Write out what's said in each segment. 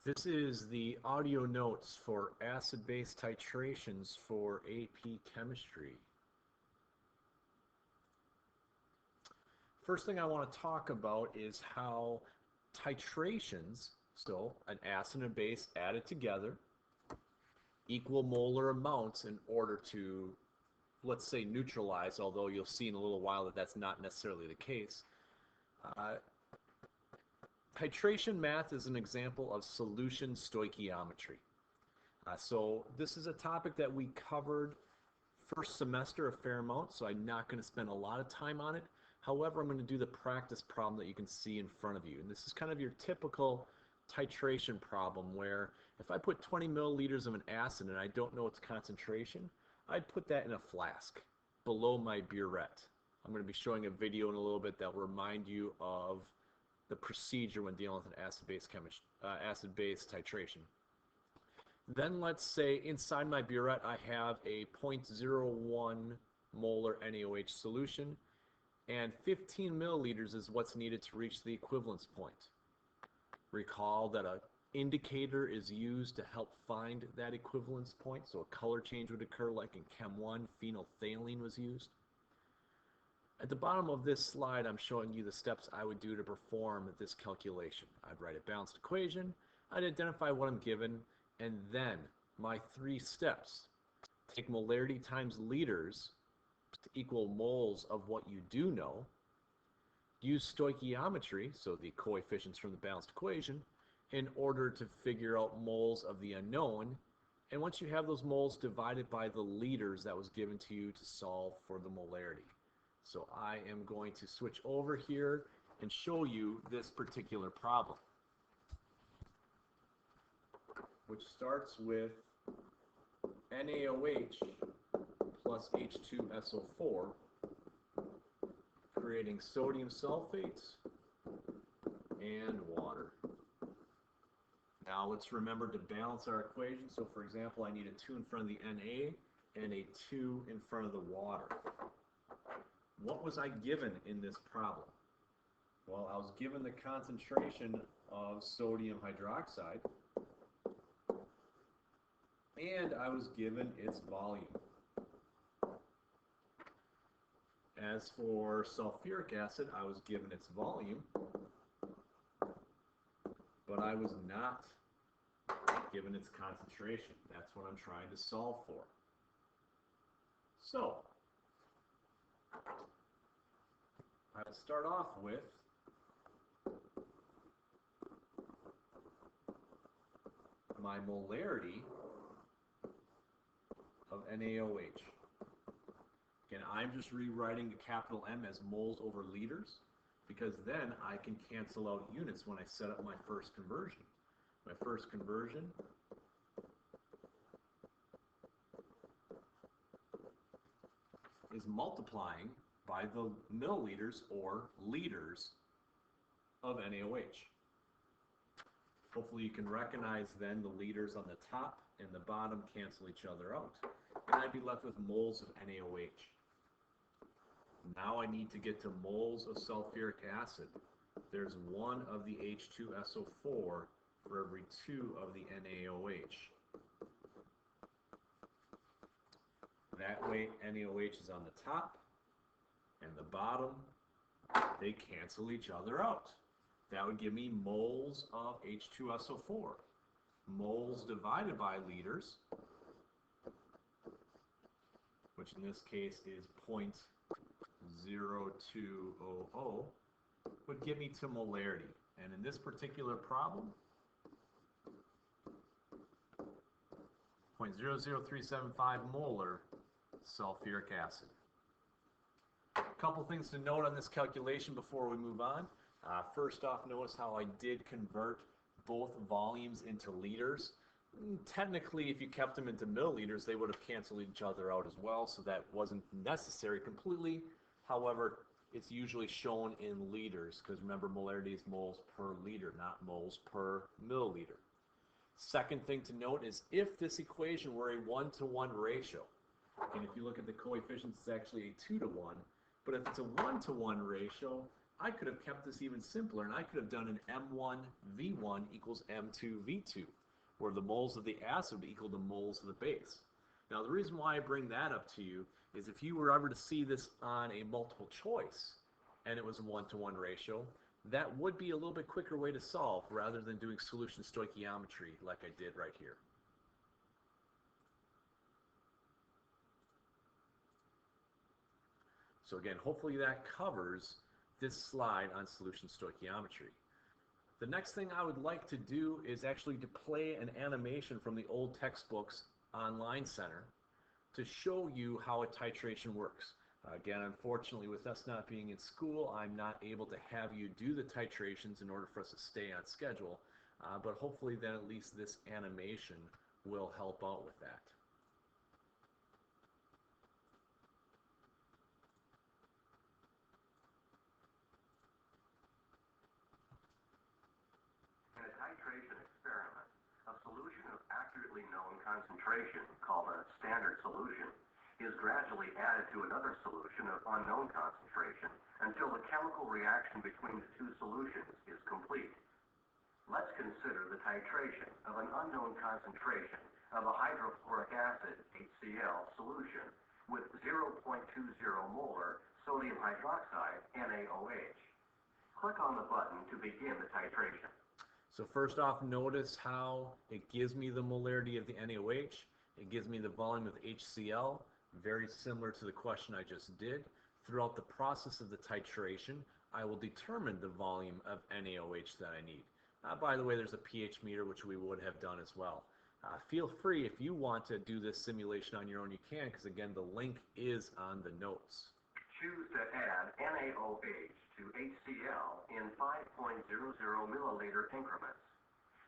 This is the audio notes for acid-base titrations for AP Chemistry. First thing I want to talk about is how titrations, so an acid and a base added together, equal molar amounts in order to, let's say, neutralize, although you'll see in a little while that that's not necessarily the case. Titration math is an example of solution stoichiometry. So this is a topic that we covered first semester a fair amount, so I'm not going to spend a lot of time on it. However, I'm going to do the practice problem that you can see in front of you. And this is kind of your typical titration problem where if I put 20 milliliters of an acid and I don't know its concentration, I'd put that in a flask below my burette. I'm going to be showing a video in a little bit that will remind you of the procedure when dealing with an acid-base titration. Then let's say inside my burette I have a 0.01 molar NaOH solution, and 15 milliliters is what's needed to reach the equivalence point. Recall that an indicator is used to help find that equivalence point, so a color change would occur like in Chem 1, phenolphthalein was used. At the bottom of this slide, I'm showing you the steps I would do to perform this calculation. I'd write a balanced equation, I'd identify what I'm given, and then my three steps. Take molarity times liters to equal moles of what you do know. Use stoichiometry, so the coefficients from the balanced equation, in order to figure out moles of the unknown. And once you have those moles, divide it by the liters that was given to you to solve for the molarity. So I am going to switch over here and show you this particular problem, which starts with NaOH plus H2SO4 creating sodium sulfates and water. Now let's remember to balance our equation. So for example, I need a 2 in front of the Na and a 2 in front of the water. What was I given in this problem? Well, I was given the concentration of sodium hydroxide, and I was given its volume. As for sulfuric acid, I was given its volume, but I was not given its concentration. That's what I'm trying to solve for. So, I would start off with my molarity of NaOH. Again, I'm just rewriting a capital M as moles over liters, because then I can cancel out units when I set up my first conversion. My first conversion is multiplying by the milliliters or liters of NaOH. Hopefully you can recognize then the liters on the top and the bottom cancel each other out. And I'd be left with moles of NaOH. Now I need to get to moles of sulfuric acid. There's 1 of the H2SO4 for every 2 of the NaOH. That way NaOH is on the top and the bottom. They cancel each other out. That would give me moles of H2SO4. Moles divided by liters, which in this case is 0.0200, would get me to molarity. And in this particular problem, 0.00375 molar sulfuric acid. A couple things to note on this calculation before we move on. First off, notice how I did convert both volumes into liters. Technically, if you kept them into milliliters, they would have canceled each other out as well, so that wasn't necessary completely. However, it's usually shown in liters, because remember, molarity is moles per liter, not moles per milliliter. Second thing to note is if this equation were a 1-to-1 ratio, and if you look at the coefficients, it's actually a 2-to-1, but if it's a 1-to-1 ratio, I could have kept this even simpler, and I could have done an M1V1 equals M2V2, where the moles of the acid would equal the moles of the base. Now, the reason why I bring that up to you is if you were ever to see this on a multiple choice, and it was a one-to-one ratio, that would be a little bit quicker way to solve rather than doing solution stoichiometry like I did right here. So again, hopefully that covers this slide on solution stoichiometry. The next thing I would like to do is actually to play an animation from the old textbooks online center to show you how a titration works. Again, unfortunately, with us not being in school, I'm not able to have you do the titrations in order for us to stay on schedule, but hopefully then at least this animation will help out with that. In a titration experiment, a solution of accurately known concentration, called a standard solution, is gradually added to another solution of unknown concentration until the chemical reaction between the two solutions is complete. Let's consider the titration of an unknown concentration of a hydrofluoric acid, HCl, solution with 0.20 molar sodium hydroxide, NaOH. Click on the button to begin the titration. So first off, notice how it gives me the molarity of the NaOH. It gives me the volume of HCl, very similar to the question I just did. Throughout the process of the titration, I will determine the volume of NaOH that I need. By the way, there's a pH meter, which we would have done as well. Feel free, if you want to do this simulation on your own, you can, because again, the link is on the notes. Choose to add NaOH to HCl in 5.00 milliliter increments.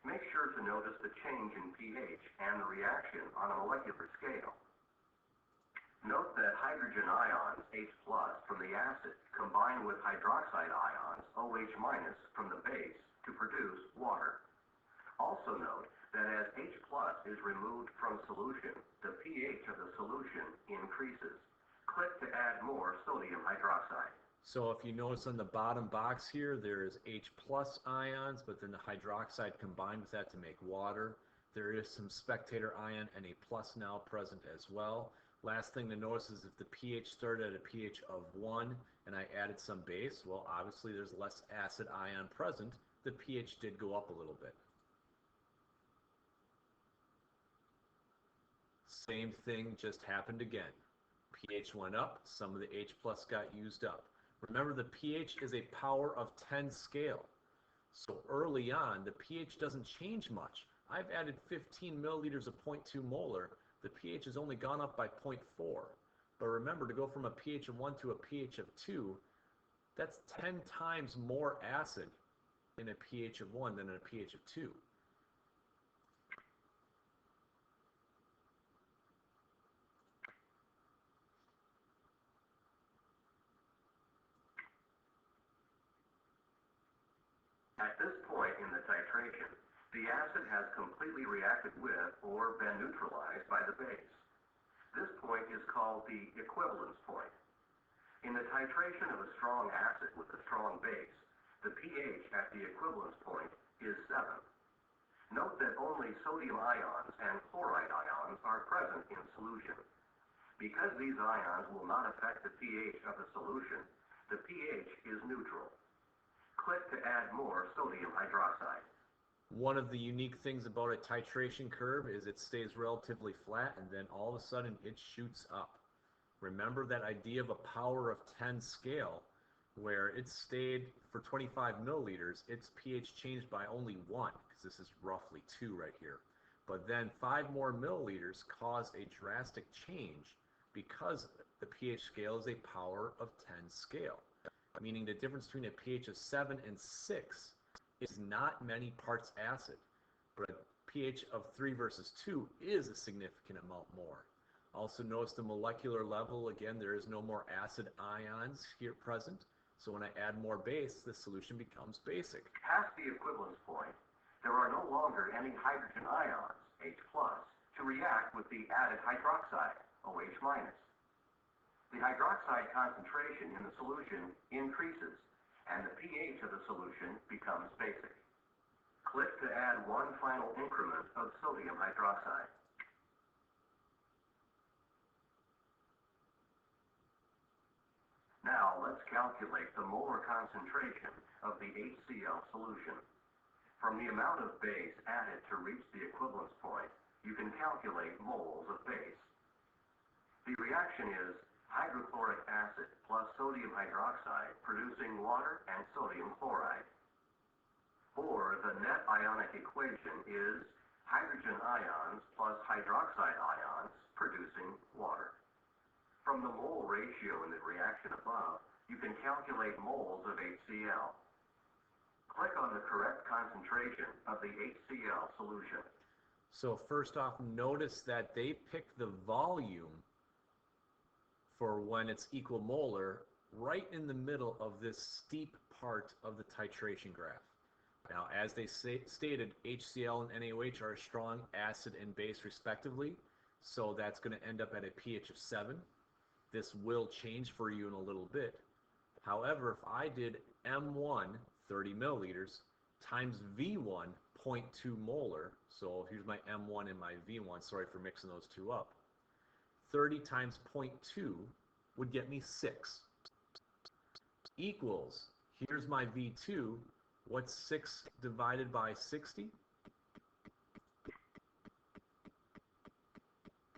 Make sure to notice the change in pH and the reaction on a molecular scale. Note that hydrogen ions, H+, from the acid combine with hydroxide ions, OH- from the base to produce water. Also note that as H+ is removed from solution, the pH of the solution increases. Click to add more sodium hydroxide. So if you notice on the bottom box here, there is H+ ions, but then the hydroxide combined with that to make water. There is some spectator ion, Na+ now present as well. Last thing to notice is if the pH started at a pH of 1 and I added some base, well, obviously there's less acid ion present. The pH did go up a little bit. Same thing just happened again. pH went up, some of the H+ got used up. Remember, the pH is a power of 10 scale. So early on, the pH doesn't change much. I've added 15 milliliters of 0.2 molar. The pH has only gone up by 0.4. But remember, to go from a pH of 1 to a pH of 2, that's 10 times more acid in a pH of 1 than in a pH of 2. At this point in the titration, the acid has completely reacted with or been neutralized by the base. This point is called the equivalence point. In the titration of a strong acid with a strong base, the pH at the equivalence point is 7. Note that only sodium ions and chloride ions are present in solution. Because these ions will not affect the pH of the solution, the pH is neutral. Click to add more sodium hydroxide. One of the unique things about a titration curve is it stays relatively flat and then all of a sudden it shoots up. Remember that idea of a power of 10 scale where it stayed for 25 milliliters, its pH changed by only 1, because this is roughly 2 right here. But then 5 more milliliters caused a drastic change because the pH scale is a power of 10 scale. Meaning the difference between a pH of 7 and 6 is not many parts acid, but a pH of 3 versus 2 is a significant amount more. Also notice the molecular level, again, there is no more acid ions here present, so when I add more base, the solution becomes basic. Past the equivalence point, there are no longer any hydrogen ions, H+, to react with the added hydroxide, OH-. The hydroxide concentration in the solution increases, and the pH of the solution becomes basic. Click to add one final increment of sodium hydroxide. Now let's calculate the molar concentration of the HCl solution. From the amount of base added to reach the equivalence point, you can calculate moles of base. The reaction is hydrochloric acid plus sodium hydroxide producing water and sodium chloride. Or the net ionic equation is hydrogen ions plus hydroxide ions producing water. From the mole ratio in the reaction above, you can calculate moles of HCl. Click on the correct concentration of the HCl solution. So first off, notice that they pick the volume for when it's equimolar right in the middle of this steep part of the titration graph. Now, as they stated, HCl and NaOH are a strong acid and base respectively, so that's going to end up at a pH of 7. This will change for you in a little bit. However, if I did M1, 30 milliliters, times V1, 0.2 molar, so here's my M1 and my V1, sorry for mixing those two up, 30 times 0.2 would get me 6, equals, here's my V2, what's 6 divided by 60?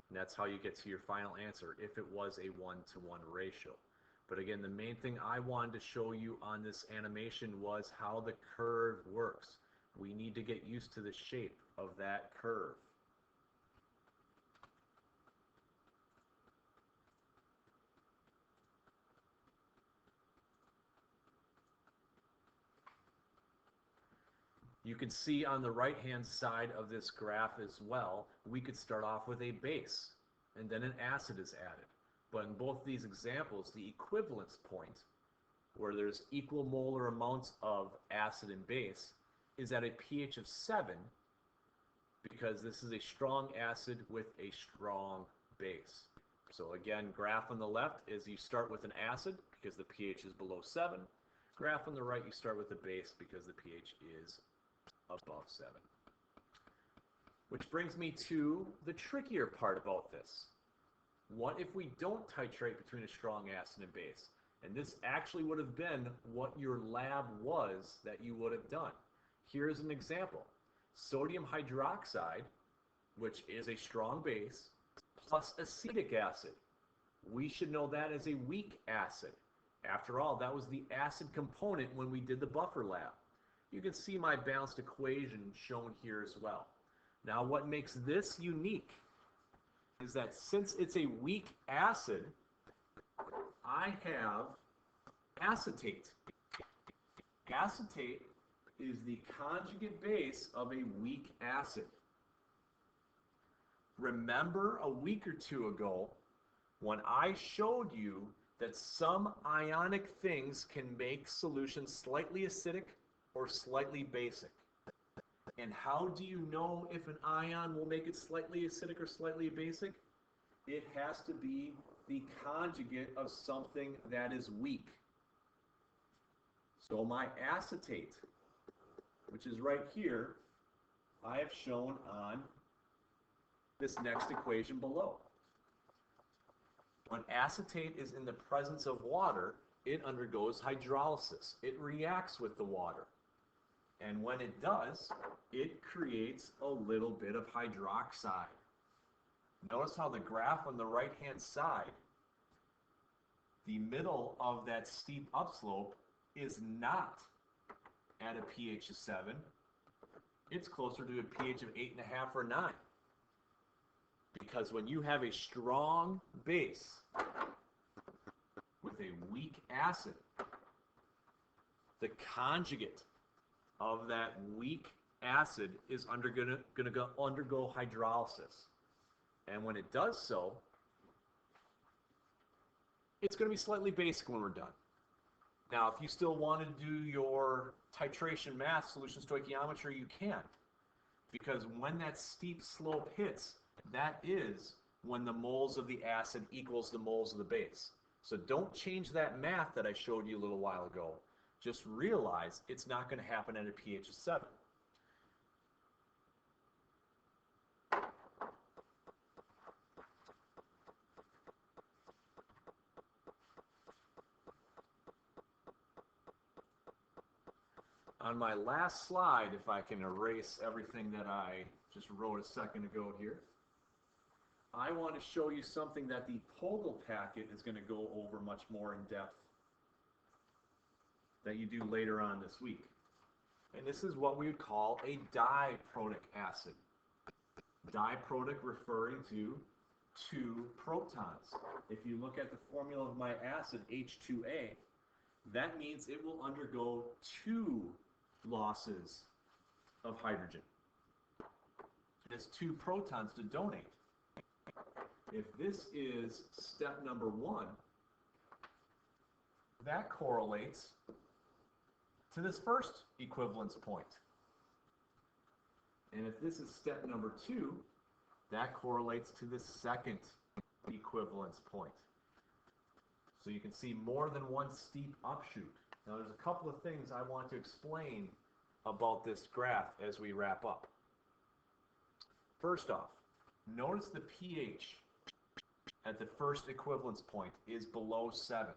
And that's how you get to your final answer if it was a 1-to-1 ratio. But again, the main thing I wanted to show you on this animation was how the curve works. We need to get used to the shape of that curve. You can see on the right-hand side of this graph as well, we could start off with a base, and then an acid is added. But in both these examples, the equivalence point, where there's equal molar amounts of acid and base, is at a pH of 7, because this is a strong acid with a strong base. So again, graph on the left is you start with an acid, because the pH is below 7. Graph on the right, you start with the base, because the pH is above 7. Which brings me to the trickier part about this. What if we don't titrate between a strong acid and base? And this actually would have been what your lab was that you would have done. Here's an example. Sodium hydroxide, which is a strong base, plus acetic acid. We should know that as a weak acid. After all, that was the acid component when we did the buffer lab. You can see my balanced equation shown here as well. Now, what makes this unique is that since it's a weak acid, I have acetate. Acetate is the conjugate base of a weak acid. Remember a week or two ago when I showed you that some ionic things can make solutions slightly acidic or slightly basic. And how do you know if an ion will make it slightly acidic or slightly basic? It has to be the conjugate of something that is weak. So my acetate, which is right here, I have shown on this next equation below. When acetate is in the presence of water, it undergoes hydrolysis. It reacts with the water. And when it does, it creates a little bit of hydroxide. Notice how the graph on the right-hand side, the middle of that steep upslope is not at a pH of 7. It's closer to a pH of 8.5 or 9. Because when you have a strong base with a weak acid, the conjugate of that weak acid is going to undergo hydrolysis. And when it does so, it's going to be slightly basic when we're done. Now, if you still want to do your titration math, solution stoichiometry, you can. Because when that steep slope hits, that is when the moles of the acid equals the moles of the base. So don't change that math that I showed you a little while ago. Just realize it's not going to happen at a pH of 7. On my last slide, if I can erase everything that I just wrote a second ago here, I want to show you something that the Pogel packet is going to go over much more in depth that you do later on this week. And this is what we would call a diprotic acid. Diprotic referring to 2 protons. If you look at the formula of my acid, H2A, that means it will undergo 2 losses of hydrogen. It has 2 protons to donate. If this is step number 1, that correlates to this first equivalence point. And if this is step number 2, that correlates to the second equivalence point. So you can see more than one steep upshoot. Now there's a couple of things I want to explain about this graph as we wrap up. First off, notice the pH at the first equivalence point is below 7.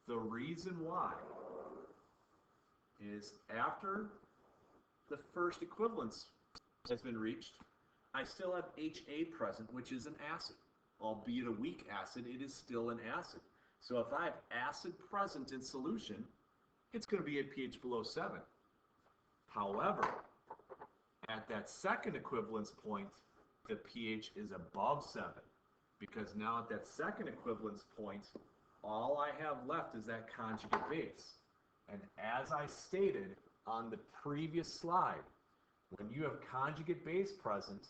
The reason why is after the first equivalence has been reached, I still have HA present, which is an acid. Albeit a weak acid, it is still an acid. So if I have acid present in solution, it's going to be at pH below 7. However, at that second equivalence point, the pH is above 7. Because now at that second equivalence point, all I have left is that conjugate base. And as I stated on the previous slide, when you have conjugate base present,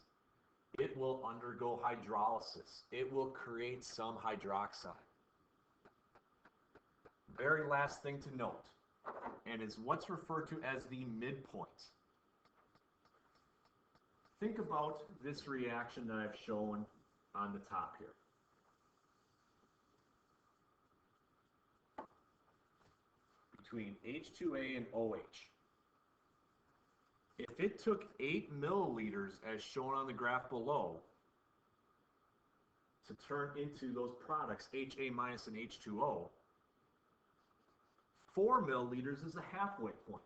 it will undergo hydrolysis. It will create some hydroxide. Very last thing to note, and is what's referred to as the midpoint. Think about this reaction that I've shown on the top here. Between H2A and OH. If it took 8 milliliters, as shown on the graph below, to turn into those products, HA minus and H2O, 4 milliliters is a halfway point.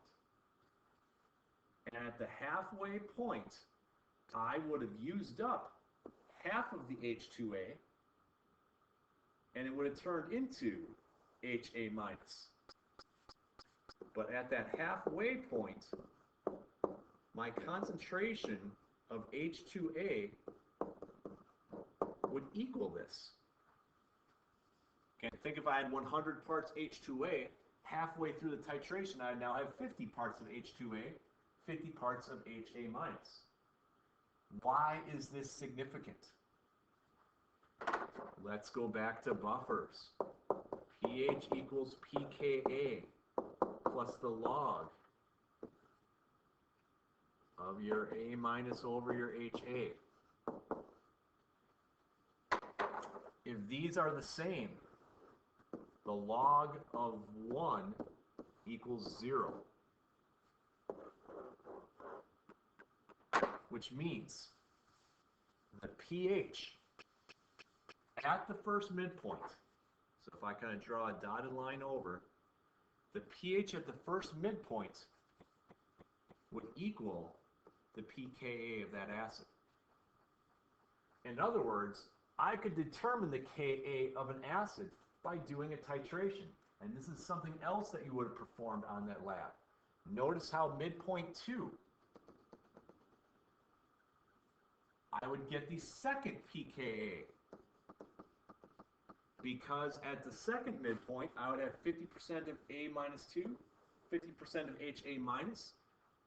And at the halfway point, I would have used up half of the H2A, and it would have turned into HA minus. But at that halfway point, my concentration of H2A would equal this. Okay, think if I had 100 parts H2A, halfway through the titration, I now have 50 parts of H2A, 50 parts of HA minus. Why is this significant? Let's go back to buffers. pH equals pKa plus the log of your A minus over your HA. If these are the same, the log of 1 equals 0. Which means the pH at the first midpoint, so if I kind of draw a dotted line over, the pH at the first midpoint would equal the pKa of that acid. In other words, I could determine the Ka of an acid by doing a titration. And this is something else that you would have performed on that lab. Notice how midpoint 2, I would get the second pKa. Because at the second midpoint, I would have 50% of A minus 2, 50% of HA minus.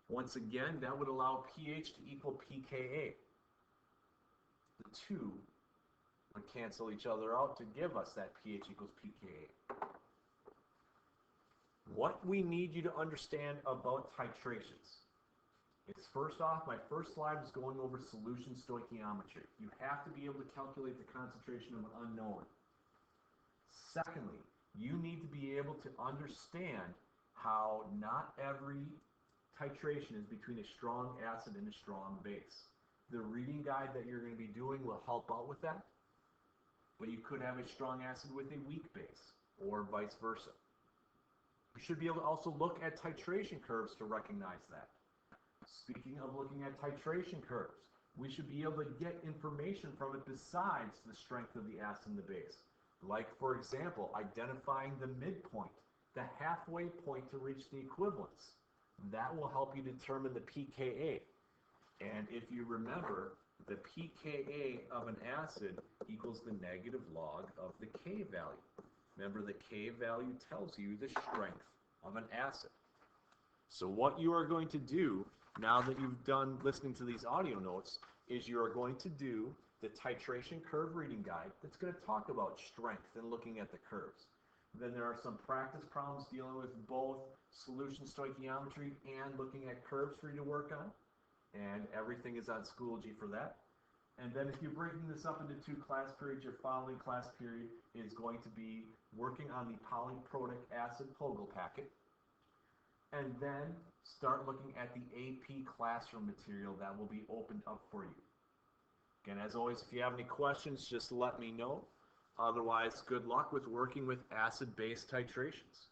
Once again, that would allow pH to equal pKa. The 2 would cancel each other out to give us that pH equals pKa. What we need you to understand about titrations is, first off, my first slide was going over solution stoichiometry. You have to be able to calculate the concentration of an unknown. Secondly, You need to be able to understand how not every titration is between a strong acid and a strong base. The reading guide that you're going to be doing will help out with that, but you could have a strong acid with a weak base, or vice versa. You should be able to also look at titration curves to recognize that. Speaking of looking at titration curves, we should be able to get information from it besides the strength of the acid and the base. Like, for example, identifying the midpoint, the halfway point to reach the equivalence. That will help you determine the pKa. And if you remember, the pKa of an acid equals the negative log of the K value. Remember, the K value tells you the strength of an acid. So what you are going to do, now that you've done listening to these audio notes, is you are going to do the titration curve reading guide that's going to talk about strength and looking at the curves. Then there are some practice problems dealing with both solution stoichiometry and looking at curves for you to work on. And everything is on Schoology for that. And then if you're breaking this up into 2 class periods, your following class period is going to be working on the polyprotic acid Pogel packet. And then start looking at the AP classroom material that will be opened up for you. Again, as always, if you have any questions, just let me know. Otherwise, good luck with working with acid-base titrations.